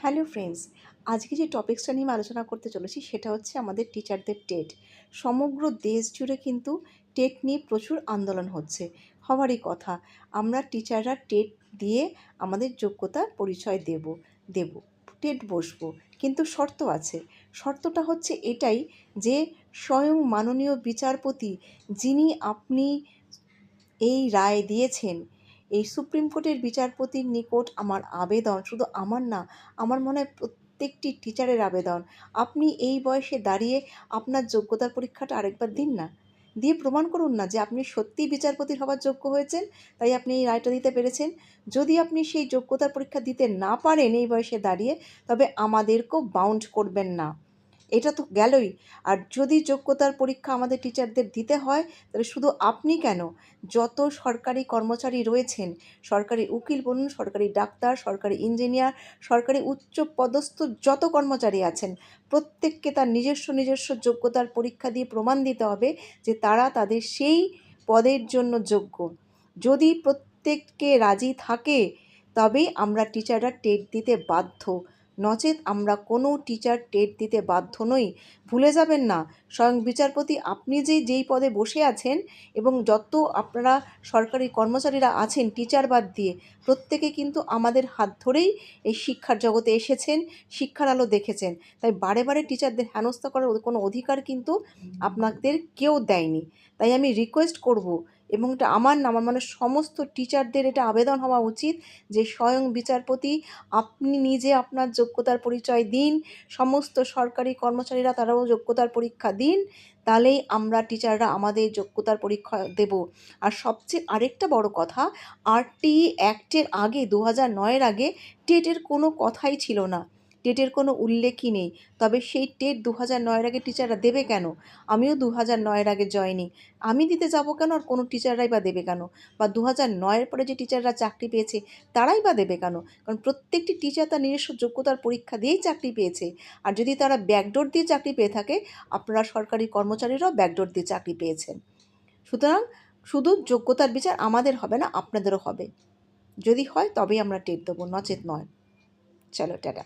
Hello friends, আজকে যে টপিক্সটা নিয়ে আলোচনা করতে চলেছি সেটা হচ্ছে আমাদের টিচারদের টেট। সমগ্র দেশ জুড়ে কিন্তু টেট নিয়ে প্রচুর আন্দোলন হচ্ছে। হওয়ারই কথা, আমরা টিচাররা টেট দিয়ে আমাদের যোগ্যতার পরিচয় দেব টেট বসবো, কিন্তু শর্ত আছে। শর্তটা হচ্ছে এটাই যে স্বয়ং মাননীয় বিচারপতি যিনি আপনি এই রায় দিয়েছেন, এই সুপ্রিম কোর্টের বিচারপতির নিকট আমার আবেদন, শুধু আমার না, আমার মনে হয় প্রত্যেকটি টিচারের আবেদন, আপনি এই বয়সে দাঁড়িয়ে আপনার যোগ্যতার পরীক্ষাটা আরেকবার দিন না, দিয়ে প্রমাণ করুন না যে আপনি সত্যিই বিচারপতির হওয়ার যোগ্য হয়েছেন, তাই আপনি এই রায়টা দিতে পেরেছেন। যদি আপনি সেই যোগ্যতার পরীক্ষা দিতে না পারেন এই বয়সে দাঁড়িয়ে, তবে আমাদেরকেও বাউন্ড করবেন না। এটা তো গেলই। আর যদি যোগ্যতার পরীক্ষা আমাদের টিচারদের দিতে হয়, তাহলে শুধু আপনি কেন, যত সরকারি কর্মচারী রয়েছেন, সরকারি উকিল বলুন, সরকারি ডাক্তার, সরকারি ইঞ্জিনিয়ার, সরকারি উচ্চ পদস্থ যত কর্মচারী আছেন, প্রত্যেককে তার নিজস্ব যোগ্যতার পরীক্ষা দিয়ে প্রমাণ দিতে হবে যে তারা তাদের সেই পদের জন্য যোগ্য। যদি প্রত্যেককে রাজি থাকে, তবেই আমরা টিচাররা টেট দিতে বাধ্য, নচেৎ আমরা কোনো টিচার টেট দিতে বাধ্য নই। ভুলে যাবেন না, স্বয়ং বিচারপতি আপনি যেই পদে বসে আছেন এবং যত আপনারা সরকারি কর্মচারীরা আছেন টিচার বাদ দিয়ে, প্রত্যেকে কিন্তু আমাদের হাত ধরেই এই শিক্ষার জগতে এসেছেন, শিক্ষার আলো দেখেছেন। তাই বারে বারে টিচারদের হেনস্থা করার কোনো অধিকার কিন্তু আপনাদের কেউ দেয়নি। তাই আমি রিকোয়েস্ট করব, এবং এটা আমার না, আমার মানে সমস্ত টিচারদের এটা আবেদন হওয়া উচিত যে স্বয়ং বিচারপতি আপনি নিজে আপনার যোগ্যতার পরিচয় দিন, সমস্ত সরকারি কর্মচারীরা তারাও যোগ্যতার পরীক্ষা দিন, তাহলেই আমরা টিচাররা আমাদের যোগ্যতার পরীক্ষা দেব। আর সবচেয়ে আরেকটা বড় কথা, আরটিই অ্যাক্টের আগে 2009-এর আগে টেটের কোনো কথাই ছিল না, টেটের কোনো উল্লেখই নেই। তবে সেই টেট 2009-এর আগে টিচাররা দেবে কেন? আমিও 2009-এর আগে জয়েনি, আমি দিতে যাব কেন, আর কোনো টিচাররাই বা দেবে কেন? বা 2009-এর পরে যে টিচাররা চাকরি পেয়েছে তারাই বা দেবে কেন? কারণ প্রত্যেকটি টিচার তার নিজস্ব যোগ্যতার পরীক্ষা দিয়েই চাকরি পেয়েছে। আর যদি তারা ব্যাকডোর দিয়ে চাকরি পেয়ে থাকে, আপনারা সরকারি কর্মচারীরাও ব্যাকডোর দিয়ে চাকরি পেয়েছেন। সুতরাং শুধু যোগ্যতার বিচার আমাদের হবে না, আপনাদেরও হবে। যদি হয় তবেই আমরা টেট দেবো, নচেৎ নয়। চলো, টাটা।